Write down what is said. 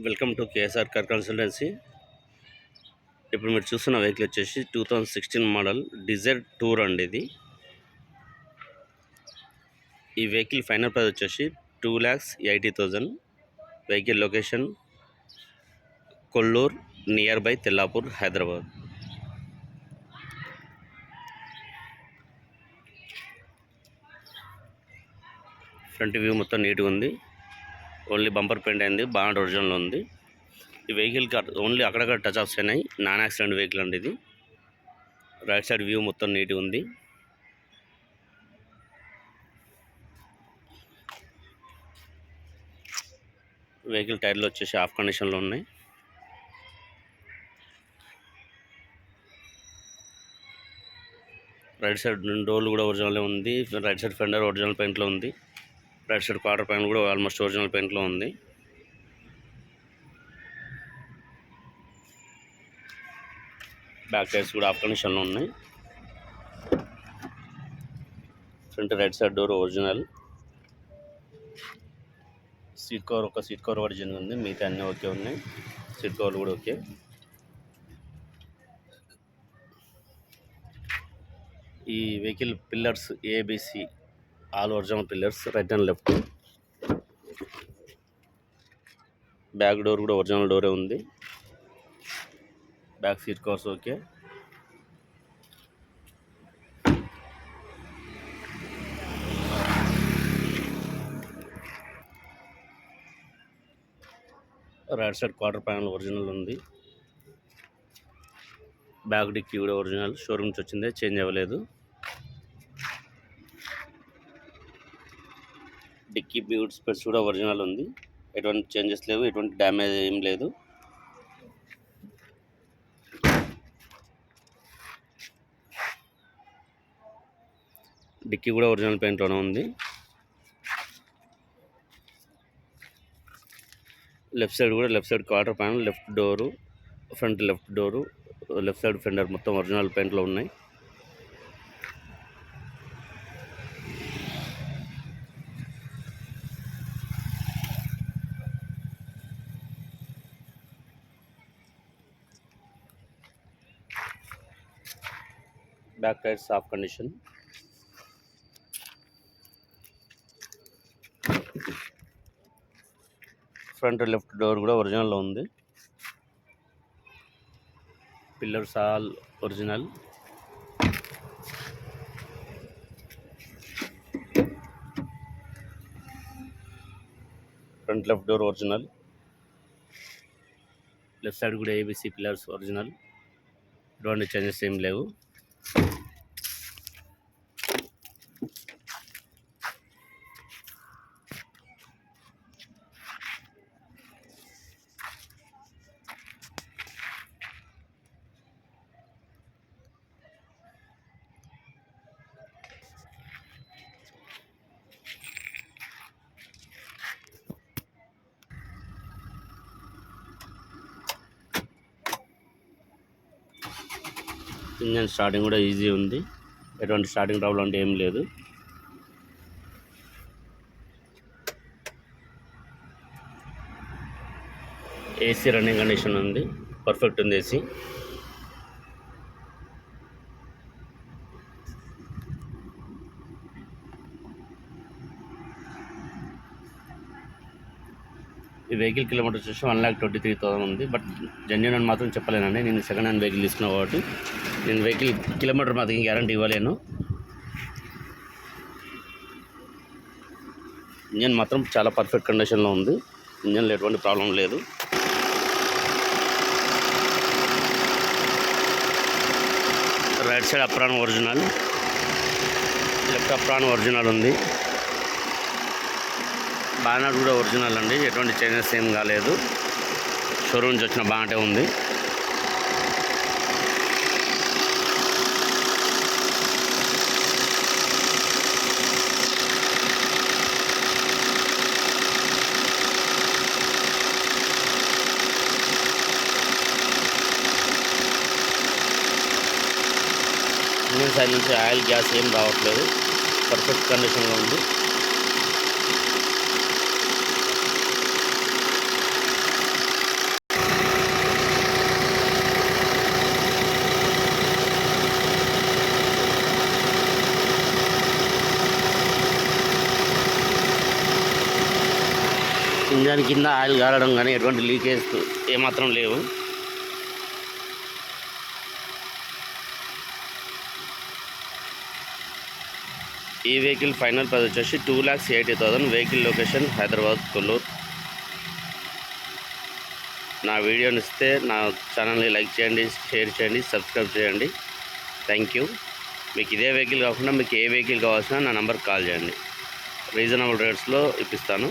Welcome to KSR car consultancy. ఇప్పుడు మీరు చూస్తున్న వెహికల్ వచ్చేసి 2016 మోడల్ డిజైర్ టూర్ అండి. ఈ వెహికల్ ఫైనల్ ప్రైస్ వచ్చేసి 2,80,000. Vehicle location Kolluru, near by Tellapur, Hyderabad. Front view మొత్తం నీట్గా ఉంది. ఓన్లీ బంపర్ పెయింట్ అయింది, బాగా ఒరిజినల్ ఉంది. ఈ వెహికల్కి ఓన్లీ అక్కడక్కడ టచ్ ఆఫ్స్ అయినాయి. నాన్ యాక్సిడెంట్ వెహికల్ అండి ఇది. రైట్ సైడ్ వ్యూ మొత్తం నీట్గా ఉంది. వెహికల్ టైర్లు వచ్చేసి ఆఫ్ కండిషన్లో ఉన్నాయి. రైట్ సైడ్ డోర్లు కూడా ఒరిజినల్ ఉంది. రైట్ సైడ్ ఫెండర్ ఒరిజినల్ పెయింట్లో ఉంది. రైట్ సైడ్ క్వార్టర్ ప్యానల్ కూడా ఆల్మోస్ట్ ఒరిజినల్ పెయింట్లో ఉంది. బ్యాక్ టైర్స్ కూడా ఆఫ్ కండిషన్లో ఉన్నాయి. Front right side door original. Seat cover original ఉంది. మిగతా అన్నీ ఓకే ఉన్నాయి. సీట్ కవర్లు కూడా ఓకే. ఈ vehicle pillars ABC all original pillars, right and left. Back door కూడా ఒరిజినల్ డోరే ఉంది. Back seat covers okay. Right side quarter panel original ఉంది. బ్యాక్ డిక్కీ కూడా ఒరిజినల్, షోరూమ్ నుంచి వచ్చిందే, చేంజ్ అవ్వలేదు. డిక్కీ బూట్ స్పేస్ కూడా ఒరిజినల్ ఉంది. ఎటువంటి చేంజెస్ లేవు, ఎటువంటి డ్యామేజ్ ఏం లేదు. డిక్కీ కూడా ఒరిజినల్ పెయింట్లోనే ఉంది. Left side quarter panel, left door, front left door, left side fender మొత్తం ఒరిజినల్ పెయింట్లో ఉన్నాయి. Back tyres of condition. Front left door కూడా ఒరిజినల్లో ఉంది. Pillars all original. Front left door original. Left side కూడా ABC pillars original. ఎటువంటి changes ఏం లేవు. Engine starting కూడా easy ఉంది. ఎటువంటి స్టార్టింగ్ ట్రబుల్ అంటే ఏం లేదు. ఏసీ రన్నింగ్ కండిషన్ ఉంది, పర్ఫెక్ట్ ఉంది ఏసీ. ఈ వెహికల్ కిలోమీటర్ వచ్చేసి 1,23,000 ఉంది. బట్ జెన్యూన్ అని మాత్రం చెప్పలేనండి. నేను సెకండ్ హ్యాండ్ వెహికల్ తీసుకున్నా కాబట్టి నేను వెహికల్ కిలోమీటర్ మాత్రం గ్యారంటీ ఇవ్వలేను. ఇంజన్ మాత్రం చాలా పర్ఫెక్ట్ కండిషన్లో ఉంది. ఇంజన్లో ఎటువంటి ప్రాబ్లం లేదు. Right side apron original, left apron original ఉంది. బానట్ కూడా ఒరిజినల్ అండి, ఎటువంటి చేంజెస్ ఏం కాలేదు. షోరూమ్ నుంచి వచ్చిన బాగానే ఉంది. ఇంజన్ సైడ్ నుంచి ఆయిల్ గ్యాస్ ఏం రావట్లేదు, పర్ఫెక్ట్ కండిషన్లో ఉంది. ఇంజన్ కింద ఆయిల్ గారడం కానీ ఎటువంటి లీకేజ్ ఏమాత్రం లేవు. ఈ వెహికల్ ఫైనల్ ప్రైస్ వచ్చేసి 2,80,000. Vehicle location Hyderabad, Kolluru. నా వీడియోని ఇస్తే నా ఛానల్ని లైక్ చేయండి, షేర్ చేయండి, సబ్స్క్రైబ్ చేయండి. Thank you. మీకు ఇదే వెహికల్ కాకుండా మీకు ఏ వెహికల్ కావాల్సిన నా నెంబర్కి కాల్ చేయండి. రీజనబుల్ రేట్స్లో ఇప్పిస్తాను.